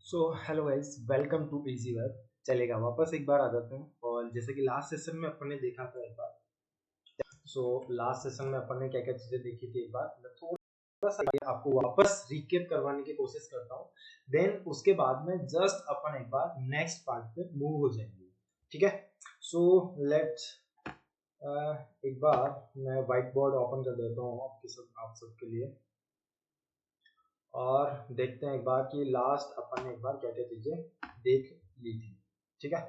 So hello guys, welcome to easy web. चलेगा, वापस एक बार आ जाते हैं। और जैसे कि लास्ट सेशन में अपन ने देखा था एक बार। लास्ट सेशन में अपन ने क्या क्या चीजें देखी थी, एक बार मैं थोड़ा सा ये आपको वापस रिकेप करवाने की कोशिश करता हूँ। देन उसके बाद में जस्ट अपन एक बार नेक्स्ट पार्ट पे मूव हो जाएंगे। ठीक है, सो लेट एक बार मैं व्हाइट बोर्ड ओपन कर देता हूँ आप सबके लिए। और देखते हैं एक बार कि लास्ट अपन ने एक बार क्या क्या चीजें देख ली थी। ठीक है,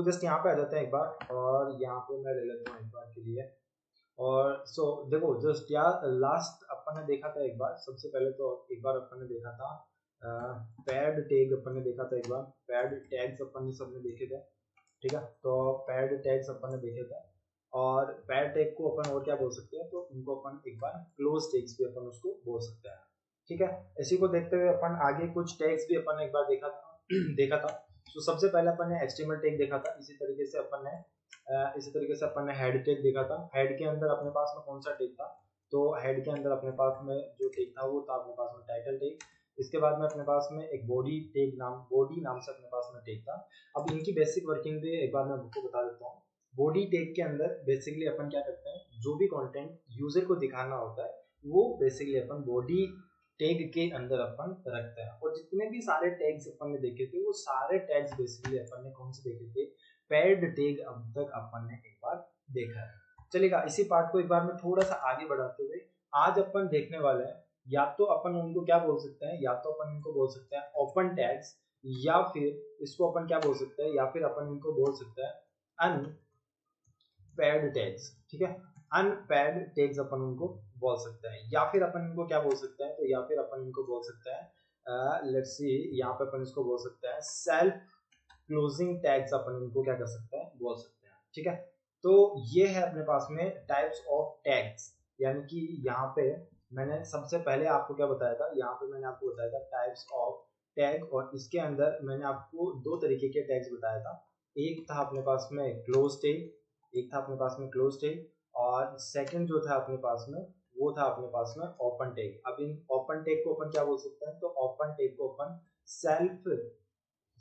जस्ट यहाँ पे आ जाते हैं एक बार, और यहाँ पे मैं ले लेता हूँ एक बार के लिए। और देखो, जस्ट यार लास्ट अपन ने देखा था एक बार। सबसे पहले तो एक बार अपन ने देखा था पैड टैग। अपन ने देखा था एक बार पैड टैग्स, अपन ने सबने देखे थे। ठीक है, तो पैड टैग्स अपन ने देखे थे। और पैड टैग को अपन और क्या बोल सकते हैं, तो उनको अपन एक बार क्लोज टैग्स भी अपन उसको बोल सकते हैं। ठीक है, इसी को देखते हुए अपन आगे कुछ टैग्स भी अपन ने एक बार देखा था देखा था। सबसे पहले अपन ने HTML टैग देखा था। इसी तरीके से अपन ने हेड टैग देखा था। हेड के अंदर अपने पास में कौन सा टैग था, तो हेड के अंदर अपने पास में जो टैग था वो था अपने पास में टाइटल टैग। इसके बाद में अपने पास में एक बॉडी नाम से अपने पास में टैग था। अब इनकी बेसिक वर्किंग भी एक बार मैं आपको बता देता हूँ। बॉडी टैग के अंदर बेसिकली अपन क्या करते हैं, जो भी कंटेंट यूजर को दिखाना होता है वो बेसिकली अपन बॉडी टैग के अंदर अपन रखते हैं। और जितने भी सारे टैग्स अपन ने देखे थे वो सारे टैग्स बेसिकली अपन ने कौन से देखे थे, पैड टैग अब तक अपन ने एक बार देखा है। चलेगा, इसी पार्ट को एक बार मैं थोड़ा सा आगे बढ़ाते हुए आज अपन देखने वाले हैं। या तो अपन उनको क्या बोल सकते हैं, या तो अपन इनको बोल सकते हैं ओपन टैग्स, या फिर इसको अपन क्या बोल सकते हैं, या फिर अपन इनको बोल सकते हैं अनपैड टैग्स। ठीक है, अनपैड टैग्स अपन उनको बोल सकते हैं। या फिर अपन इनको क्या बोल सकते हैं, तो या फिर अपन इनको बोल सकते हैं लेट्स सी, यहाँ पे अपन इसको बोल सकते हैं सेल्फ क्लोजिंग टैग्स। अपन इनको क्या कर सकते हैं, बोल सकते हैं। ठीक है, तो ये है अपने पास में टाइप्स ऑफ टैग्स। यानी कि यहाँ पे मैंने सबसे पहले आपको क्या बताया था, यहाँ पे मैंने आपको बताया था टाइप्स ऑफ टैग। और इसके अंदर मैंने आपको दो तरीके के टैग्स बताया था। एक था अपने पास में क्लोज टैग, एक था अपने पास में क्लोज टैग, और सेकंड जो था अपने पास में वो था अपने पास में ओपन टैग। अब इन ओपन टैग को अपन क्या बोल सकते हैं, तो ओपन टैग को अपन सेल्फ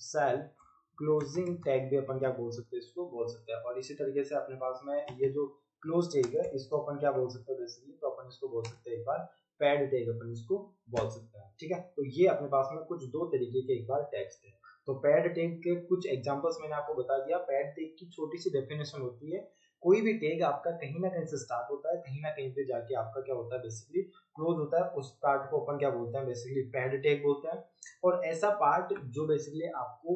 सेल्फ क्लोजिंग टैग भी अपन क्या बोल सकते हैं, इसको बोल सकते हैं। और इसी तरीके से अपने पास में ये जो क्लोज टैग है इसको अपन क्या बोल सकते हैं बेसिकली, तो अपन इसको बोल सकते हैं एक बार पैड टैग अपन इसको बोल सकते हैं। ठीक है, तो ये अपने पास में कुछ दो तरीके के एक बार टैग्स थे। तो पैड टैग के कुछ एग्जांपल्स मैंने आपको बता दिया। पैड टैग की छोटी सी डेफिनेशन होती है, कोई भी टैग आपका कहीं ना कहीं से स्टार्ट होता है, कहीं ना कहीं पे जाके आपका क्या होता है बेसिकली क्लोज होता है। उस पार्ट को अपन क्या बोलते हैं, बेसिकली पैड टैग बोलते हैं। और ऐसा पार्ट जो बेसिकली आपको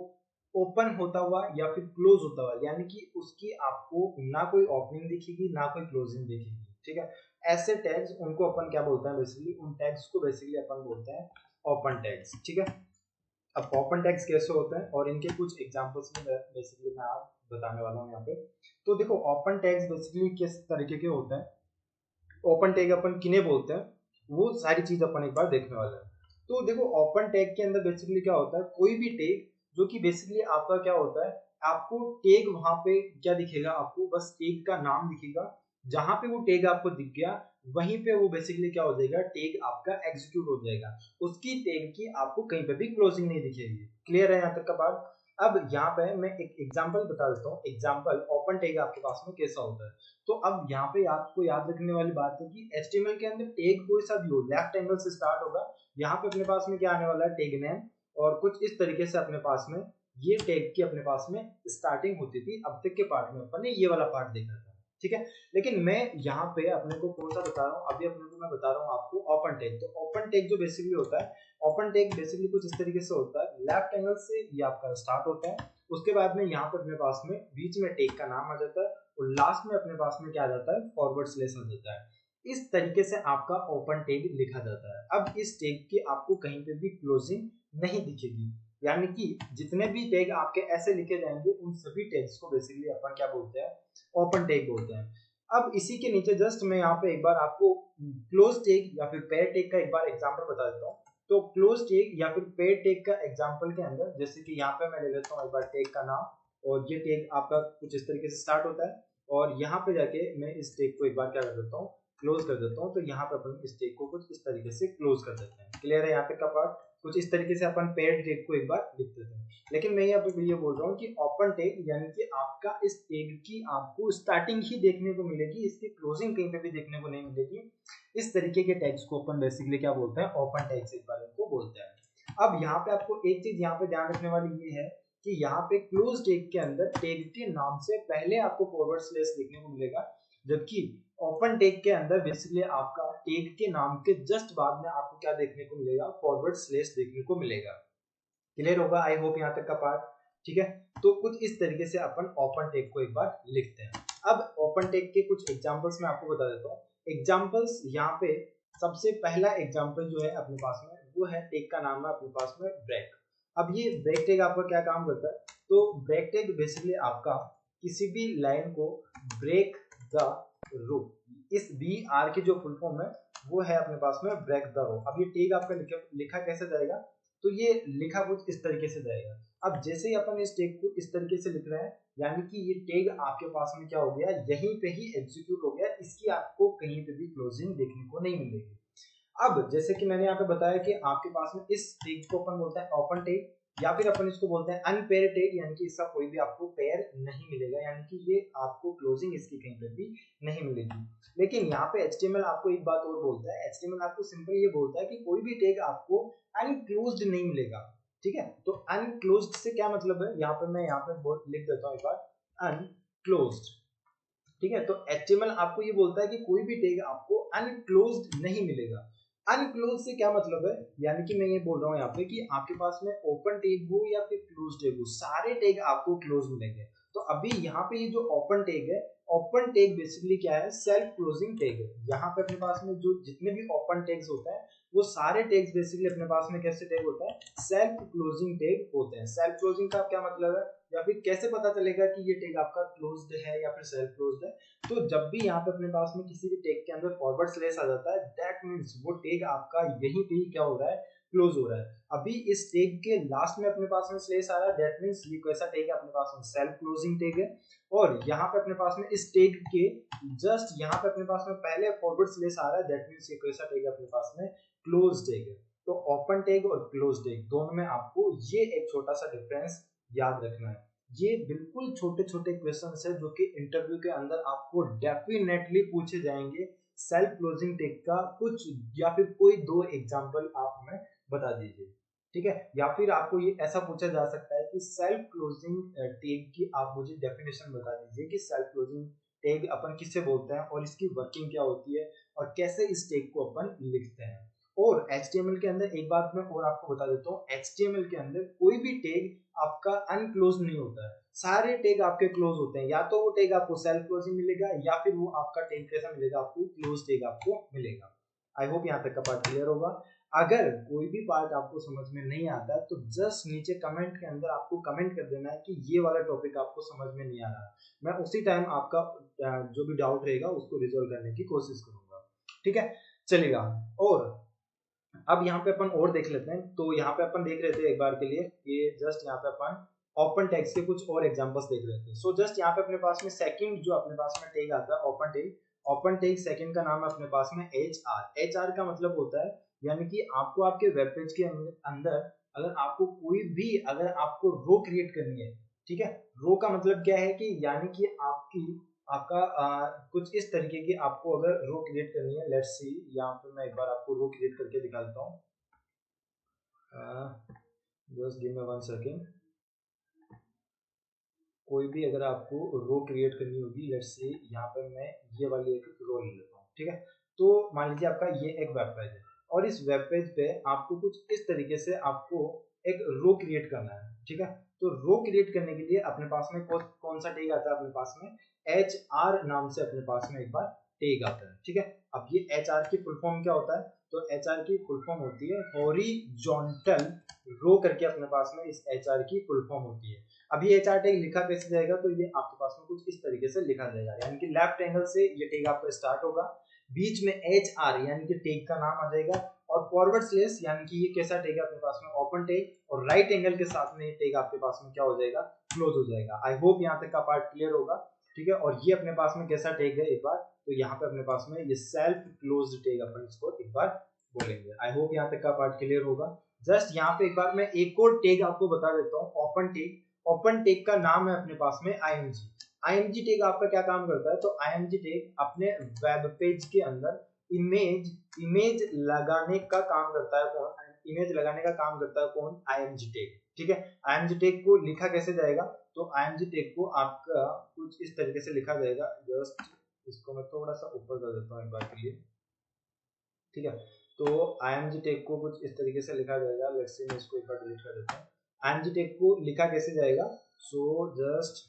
ओपन होता हुआ या फिर क्लोज होता हुआ, यानी कि उसकी आपको ना कोई ओपनिंग दिखेगी ना कोई क्लोजिंग दिखेगी। ठीक है, ऐसे टैग्स उनको अपन क्या बोलते हैं बेसिकली, उन टैग्स को बेसिकली अपन बोलते हैं ओपन टैग्स। ठीक है, अब ओपन टैग्स कैसे होते हैं और इनके कुछ एग्जांपल्स में बेसिकली मैं आप बताने वाला हूँ यहाँ पे। तो देखो, ओपन टैग्स बेसिकली किस तरीके के होते हैं, ओपन टैग अपन किन्हें बोलते हैं, वो सारी चीज अपन एक बार देखने वाले हैं। तो देखो, ओपन टैग के अंदर बेसिकली क्या होता है, कोई भी टैग जो कि बेसिकली आपका क्या होता है, आपको टैग वहां पे क्या दिखेगा, आपको बस टैग का नाम दिखेगा। जहां पे वो टैग आपको दिख गया वहीं पे वो बेसिकली क्या हो जाएगा, टैग आपका एग्जीक्यूट हो जाएगा। उसकी टैग की आपको कहीं पे भी क्लोजिंग नहीं दिखेगी। क्लियर है यहाँ तक का बात। अब यहाँ पे मैं एक एग्जांपल बता देता हूँ, एग्जांपल ओपन टैग आपके पास में कैसा होता है। तो अब यहाँ पे आपको याद रखने वाली बात है कि HTML के अंदर टैग कोई सा भी हो, लेफ्ट एंगल से स्टार्ट होगा। यहाँ पे अपने पास में क्या आने वाला है, टैग नेम। और कुछ इस तरीके से अपने पास में ये टैग की अपने पास में स्टार्टिंग होती थी। अब तक के पार्ट में अपन ने ये वाला पार्ट देखा था। ठीक है, लेकिन मैं यहाँ पे अपने को कौन सा बता रहा हूँ, अभी अपने को मैं बता रहा हूँ आपको ओपन टैग। तो ओपन टैग जो बेसिकली होता है, ओपन टैग बेसिकली कुछ इस तरीके से होता है, लेफ्ट एंगल से ये आपका स्टार्ट होता है। उसके बाद में यहाँ पे अपने पास में बीच में टैग का नाम आ जाता है, और लास्ट में अपने पास में क्या आ जाता है, फॉरवर्ड स्लैश आ जाता है। इस तरीके से आपका ओपन टैग लिखा जाता है। अब इस टैग की आपको कहीं पे भी क्लोजिंग नहीं दिखेगी, यानी कि जितने भी टैग आपके ऐसे लिखे जाएंगे उन सभी टैग्स को बेसिकली अपन क्या बोलते हैं, ओपन टैग बोलते हैं। अब इसी के नीचे जस्ट मैं यहाँ पे एक बार आपको क्लोज टैग या फिर पेयर टैग का एक बार एग्जांपल बता देता हूँ। तो क्लोज टैग या फिर पेयर टैग का एग्जांपल के अंदर जैसे कि यहाँ पे मैं ले लेता हूँ एक बार टैग का नाम, और ये टैग आपका कुछ इस तरीके से स्टार्ट होता है, और यहाँ पे जाके मैं इस टैग को एक बार क्या कर देता हूँ, क्लोज कर देता हूँ, तो यहाँ पे अपन इस टैग को कुछ इस तरीके से क्लोज कर देते हैं। क्लियर है यहाँ तक का पार्ट? कुछ इस तरीके से अपन पेयर्ड टैग को एक बार लिख देते हैं। लेकिन मैं यहाँ पे ये बोल रहा हूँ कि ओपन टैग यानी कि आपका इस टैग की आपको स्टार्टिंग ही देखने को मिलेगी, इसकी क्लोजिंग कहीं पे भी देखने को नहीं मिलेगी। इस तरीके के टैग्स को अपन बेसिकली क्या बोलते हैं? ओपन टैग्स एक बार इनको बोलते हैं। अब यहाँ पे आपको एक चीज यहाँ पे ध्यान रखने वाली ये है कि यहाँ पे क्लोज टैग के अंदर टैग के नाम से पहले आपको फॉरवर्ड स्लैश देखने को मिलेगा, जबकि ओपन टैग के अंदर बेसिकली आपका टैग के नाम के जस्ट बाद में आपको क्या देखने को मिलेगा? फॉरवर्ड स्लैश देखने को मिलेगा। क्लियर होगा आई होप यहाँ तक का पार्ट? ठीक है, तो कुछ इस तरीके से अपन ओपन टैग को एक बार लिखते हैं। अब ओपन टैग के कुछ एग्जांपल्स मैं आपको बता देता हूँ। एग्जांपल्स यहाँ पे सबसे पहला एग्जांपल जो है अपने पास में वो है टैग का नाम है अपने पास में ब्रेक। अब ये ब्रेक टैग आपका क्या काम करता है? तो ब्रेक टैग बेसिकली आपका किसी भी लाइन को ब्रेक द रो, इस बी आर की जो फुल फॉर्म है वो है अपने पास में ब्रेक द रो। अब ये टैग आपका लिखा कैसे जाएगा? तो ये लिखा कुछ इस तरीके से जाएगा। अब जैसे ही अपन इस टैग को इस तरीके से लिख रहे हैं, यानी कि ये टैग आपके पास में क्या हो गया? यहीं पे ही एग्जीक्यूट हो गया, इसकी आपको कहीं पे भी क्लोजिंग देखने को नहीं मिलेगी। अब जैसे कि मैंने यहाँ पे बताया कि आपके पास में इस टैग को अपन बोलते हैं ओपन टैग, या फिर अपन इसको बोलते हैं अनपेयर टैग, यानी कि इसका कोई भी आपको पेयर नहीं मिलेगा, यानी कि ये आपको क्लोजिंग इसकी कहीं पे भी नहीं मिलेगी। लेकिन यहाँ पे HTML आपको एक बात और बोलता है, HTML आपको सिंपल ये बोलता है कि कोई भी टैग आपको अनक्लोज्ड नहीं मिलेगा। ठीक है, तो अनक्लोज्ड से क्या मतलब है? यहाँ पे मैं यहाँ पे लिख देता हूँ एक बार, अनक्लोज्ड। ठीक है, तो HTML आपको ये बोलता है कि कोई भी टैग आपको अनक्लोज्ड नहीं मिलेगा। अनक्लोज से क्या मतलब है? यानी कि मैं ये बोल रहा हूँ यहाँ पे कि आपके पास में ओपन टैग हो या फिर क्लोज टैग हो, सारे टैग आपको क्लोज मिलेंगे। तो अभी यहाँ पे ये जो ओपन टैग है, ओपन टैग बेसिकली क्या है? सेल्फ क्लोजिंग टैग है। यहाँ पे अपने पास में जो जितने भी ओपन टैग्स होते हैं वो सारे टैग्स बेसिकली अपने पास में कैसे टैग होता है? सेल्फ क्लोजिंग टैग होते हैं। सेल्फ क्लोजिंग का क्या मतलब है, या फिर कैसे पता चलेगा कि ये टैग आपका क्लोज्ड है या फिर सेल्फ क्लोज्ड है? तो जब भी यहाँ पे अपने पास में किसी भी टैग के अंदर फॉरवर्ड स्लैश आ जाता है, दैट मींस वो टैग आपका यहीं पे ही क्या हो रहा है? क्लोज हो रहा है। अभी इस टैग के लास्ट में अपने पास में स्लैश आ रहा है, दैट मींस ये कैसा टैग है? अपने पास में सेल्फ क्लोजिंग टैग है। और यहाँ पे अपने पास में इस टैग के जस्ट यहाँ पे अपने पास में पहले फॉरवर्ड स्लैश आ रहा है, दैट मींस ये कैसा टैग है? अपने पास में क्लोज टैग है। तो ओपन टैग और क्लोज टैग दोनों में आपको ये एक छोटा सा डिफरेंस याद रखना है। ये बिल्कुल छोटे छोटे क्वेश्चंस है जो कि इंटरव्यू के अंदर आपको डेफिनेटली पूछे जाएंगे। सेल्फ क्लोजिंग टैग का कुछ या फिर कोई दो एग्जांपल आप हमें बता दीजिए। ठीक है, या फिर आपको ये ऐसा पूछा जा सकता है कि सेल्फ क्लोजिंग टैग की आप मुझे डेफिनेशन बता दीजिए कि सेल्फ क्लोजिंग टैग अपन किससे बोलते हैं और इसकी वर्किंग क्या होती है और कैसे इस टैग को अपन लिखते हैं। और HTML के अंदर एक बात मैं और आपको बता देता हूँ, HTML के अंदर कोई भी टैग आपका अनक्लोज नहीं होता है, सारे टैग आपके क्लोज होते हैं। या तो वो टैग आपको सेल्फ क्लोजिंग मिलेगा या फिर वो आपका टैग कैसा मिलेगा? आपको क्लोज टैग आपको मिलेगा। आई होप यहाँ तक का पार्ट क्लियर होगा। अगर कोई भी पार्ट आपको समझ में नहीं आता है तो जस्ट नीचे कमेंट के अंदर आपको कमेंट कर देना है कि ये वाला टॉपिक आपको समझ में नहीं आ रहा। मैं उसी टाइम आपका जो भी डाउट रहेगा उसको रिजोल्व करने की कोशिश करूंगा। ठीक है, चलेगा। और अब यहाँ पे अपन और देख लेते हैं। तो यहाँ पे अपन देख रहे थे एक बार के लिए ये जस्ट यहाँ पे अपन ओपन टैग्स के कुछ और एग्जांपल्स देख रहे थे। सो जस्ट यहाँ पे अपने पास में सेकंड जो अपने पास में टैग आता है open tag, open tag second का नाम है अपने पास में HR। HR का मतलब होता है यानी कि आपको आपके वेब पेज के अंदर अगर आपको कोई भी अगर आपको रो क्रिएट करनी है, ठीक है, रो का मतलब क्या है कि यानी कि आपका कुछ इस तरीके की आपको अगर रो क्रिएट करनी है। लेट्स सी, यहाँ पे मैं एक बार आपको रो क्रिएट करके दिखाता हूँ। Just give me 1 second. कोई भी अगर आपको रो क्रिएट करनी होगी, लेट्स सी यहाँ पे मैं ये वाली एक रो ले लेता हूँ। ठीक है, तो मान लीजिए आपका ये एक वेब पेज है और इस वेब पेज पे आपको कुछ इस तरीके से आपको एक रो क्रिएट करना है। ठीक है, तो रो क्रिएट करने के लिए अपने पास में कौन सा टैग आता है? अपने पास में HR नाम से अपने पास में एक बार टैग आता है। ठीक है, अब ये HR की फुल फॉर्म क्या होता है? तो HR की फुल फॉर्म होती है हॉरिजॉन्टल रो करके अपने पास में इस HR की फुल फॉर्म होती है। अब ये HR टैग लिखा कैसे जाएगा? तो ये आपके पास में कुछ इस तरीके से लिखा जाएगा, यानी कि लेफ्ट एंगल से ये टैग आपका स्टार्ट होगा, बीच में HR यानी कि टैग का नाम आ जाएगा और फॉरवर्ड स्लैश यानी कि ये कैसा टैग है? अपने पास में ओपन टैग, और राइट एंगल के साथ में ये टैग आपके पास में क्या हो जाएगा? क्लोज हो जाएगा। आई होप यहाँ तक का पार्ट क्लियर होगा। ठीक है। और ये अपने पास में कैसा टैग है एक बार, तो यहाँ पे अपने पास में ये सेल्फ क्लोज्ड टैग अपन इसको एक बार बोलेंगे। आई होप यहाँ तक का पार्ट क्लियर होगा। जस्ट यहाँ पे एक बार मैं एक और टैग आपको बता देता हूँ, ओपन टैग। ओपन टैग का नाम है अपने पास में img। img टैग आपका क्या काम करता है, तो img टैग अपने वेब पेज के अंदर इमेज लगाने का काम करता है। कौन इमेज लगाने का काम करता है, कौन, img टैग, ठीक है। img टैग को लिखा कैसे जाएगा, तो img टैग को आपका कुछ इस तरीके से लिखा जाएगा। जस्ट इसको मैं थोड़ा सा ऊपर कर देता हूँ एक बार के लिए, ठीक है। तो img टैग को कुछ इस तरीके से लिखा जाएगा। लेट्स से मैं इसको एक बार डिलीट कर देता हूँ। img टैग को लिखा कैसे जाएगा, सो जस्ट,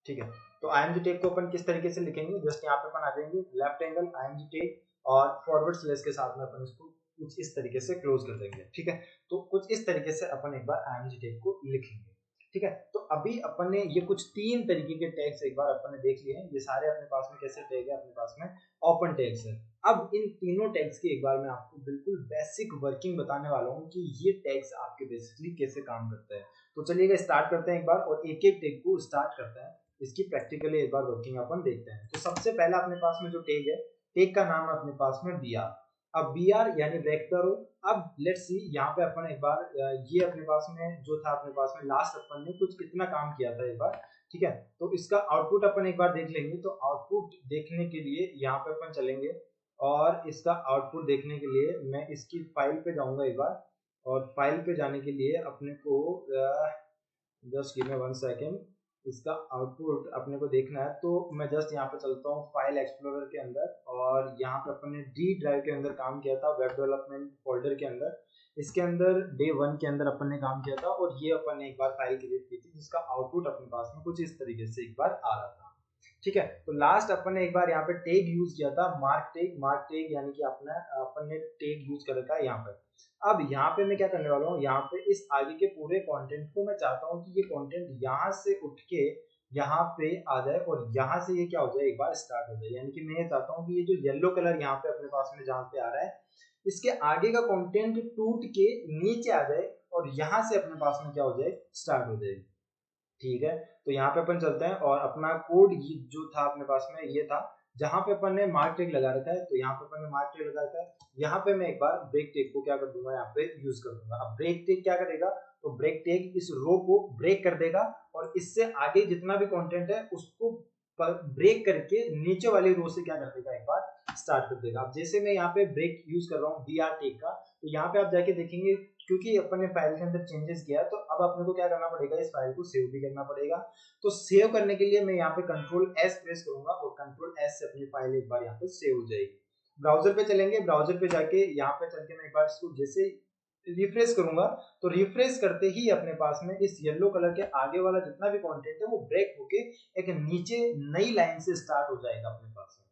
ठीक है। तो img टैग को अपन किस तरीके से लिखेंगे, जस्ट यहाँ पे अपन आ जाएंगे, लेफ्ट एंगल img टैग और फॉरवर्ड स्लैश के साथ में अपन इसको कुछ इस तरीके से क्लोज कर देंगे, ठीक है। तो कुछ इस तरीके से अपन एक बार img टैग को लिखेंगे, ठीक है। तो अभी अपन ने ये कुछ 3 तरीके के टैग्स एक बार अपन ने देख लिए हैं। ये सारे अपने पास में कैसे टैग है, अपने पास में ओपन टैग्स है। अब इन तीनों टैग्स की एक बार मैं आपको बिल्कुल बेसिक वर्किंग बताने वाला हूँ कि ये टैग्स आपके बेसिकली कैसे काम करते हैं। तो चलिएगा स्टार्ट करते हैं एक बार, और एक एक टैग को स्टार्ट करते हैं, इसकी प्रैक्टिकली एक बार वर्किंग अपन देखते हैं। तो सबसे पहला अपने पास में जो टैग है, टैग का नाम है अपने पास में br। अब br यानी वेक्टर हो। अब लेट्स सी यहाँ पे अपन एक बार ये अपने पास में जो था, अपने पास में लास्ट अपन ने कुछ कितना काम किया था एक बार, ठीक है। तो इसका आउटपुट अपन एक बार देख लेंगे। तो आउटपुट देखने के लिए यहाँ पे अपन चलेंगे, और इसका आउटपुट देखने के लिए मैं इसकी फाइल पे जाऊंगा एक बार, और फाइल पे जाने के लिए अपने को जस्ट गिव मी 1 सेकेंड, इसका आउटपुट अपने को देखना है। तो मैं जस्ट यहाँ पे चलता हूँ फाइल एक्सप्लोरर के अंदर, और यहाँ पे अपन ने डी ड्राइव के अंदर काम किया था, वेब डेवलपमेंट फोल्डर के अंदर। इसके अंदर डे 1 के अंदर अपन ने काम किया था, और ये अपन ने एक बार फाइल क्रिएट की थी, जिसका आउटपुट अपने पास में कुछ इस तरीके से एक बार आ रहा था, ठीक है। तो लास्ट अपन ने एक बार यहाँ पे टैग यूज किया था, मार्क टैग। मार्क टैग यानी कि अपना अपन ने टैग यूज कर रखा है यहाँ पे। अब यहाँ पे मैं क्या करने वाला हूँ, यहाँ पे इस आगे के पूरे कंटेंट को मैं चाहता हूँ कि ये कंटेंट यहाँ से उठ के यहाँ पे आ जाए, और यहाँ से ये क्या हो जाए, एक बार स्टार्ट हो जाए। यानी कि मैं ये चाहता हूँ कि ये जो येलो कलर यहाँ पे अपने पास में जहाँ पे आ रहा है, इसके आगे का कंटेंट टूट के नीचे आ जाए, और यहाँ से अपने पास में क्या हो जाए, स्टार्ट हो जाएगी, ठीक है। तो यहाँ पे अपन चलते हैं, और अपना कोड जो था अपने पास में ये था, जहां पे अपन ने मार्क टैग लगा रखा है। तो यहाँ पे अपन ने मार्क टैग लगा रखा है, यहाँ पे मैं एक बार ब्रेक टैग को क्या कर दूंगा, यहाँ पे यूज कर दूंगा। अब ब्रेक टैग क्या करेगा, तो ब्रेक टैग इस रो को ब्रेक कर देगा, और इससे आगे जितना भी कंटेंट है उसको ब्रेक करके नीचे वाली रो से क्या कर देगा, एक बार स्टार्ट कर देगा। अब जैसे मैं यहाँ पे ब्रेक यूज कर रहा हूँ br टैग का, तो यहाँ पे आप जाके देखेंगे, क्योंकि अपन ने फाइल के अंदर चेंजेस किया, तो अब अपने को क्या करना पड़ेगा, इस फाइल को सेव भी करना पड़ेगा। तो सेव करने के लिए मैं यहाँ पे कंट्रोल एस प्रेस करूंगा, और कंट्रोल एस से अपनी फाइल एक बार यहाँ पे सेव हो जाएगी। ब्राउजर पे चलेंगे, ब्राउजर पे जाके यहाँ पे चल के मैं एक बार इसको जैसे रिफ्रेश करूंगा, तो रिफ्रेश करते ही अपने पास में इस येलो कलर के आगे वाला जितना भी कंटेंट है वो ब्रेक होके एक नीचे नई लाइन से स्टार्ट हो जाएगा अपने पास में।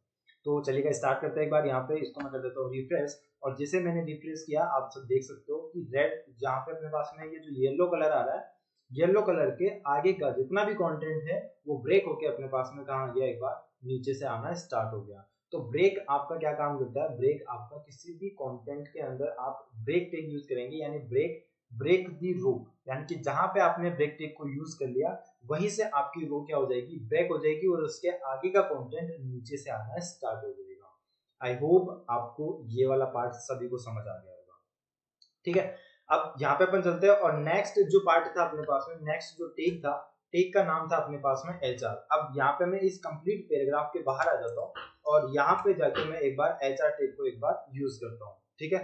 तो चलिएगा स्टार्ट करते हैं एक बार। यहाँ पे इसको मैं कर देता हूँ रिफ्रेश, और जैसे मैंने रिफ्रेश किया, आप सब देख सकते हो कि रेड जहाँ पे अपने पास में ये जो येलो कलर आ रहा है, येलो कलर के आगे का जितना भी कंटेंट है वो ब्रेक होके अपने पास में कहाँ गया, एक बार नीचे से आना स्टार्ट हो गया। तो ब्रेक आपका क्या काम करता है, ब्रेक आपका किसी भी कंटेंट के अंदर आप ब्रेक टैग यूज करेंगे, यानी ब्रेक दी रो, यानी कि जहां पे आपने ब्रेक टैग को यूज कर लिया वहीं से आपकी रो क्या हो जाएगी, ब्रेक हो जाएगी, और उसके आगे का कंटेंट नीचे से आना स्टार्ट हो जाएगा। आई होप आपको ये वाला पार्ट सभी को समझ आ गया होगा, ठीक है। अब यहाँ पे अपन चलते हैं, और नेक्स्ट जो पार्ट था अपने पास में, नेक्स्ट जो टैग था, टैग का नाम था अपने पास में HR। अब यहाँ पे मैं इस कंप्लीट पैराग्राफ के बाहर आ जाता हूँ, और यहाँ पे जाके मैं एक बार HR टैग को एक बार यूज करता हूँ, ठीक है।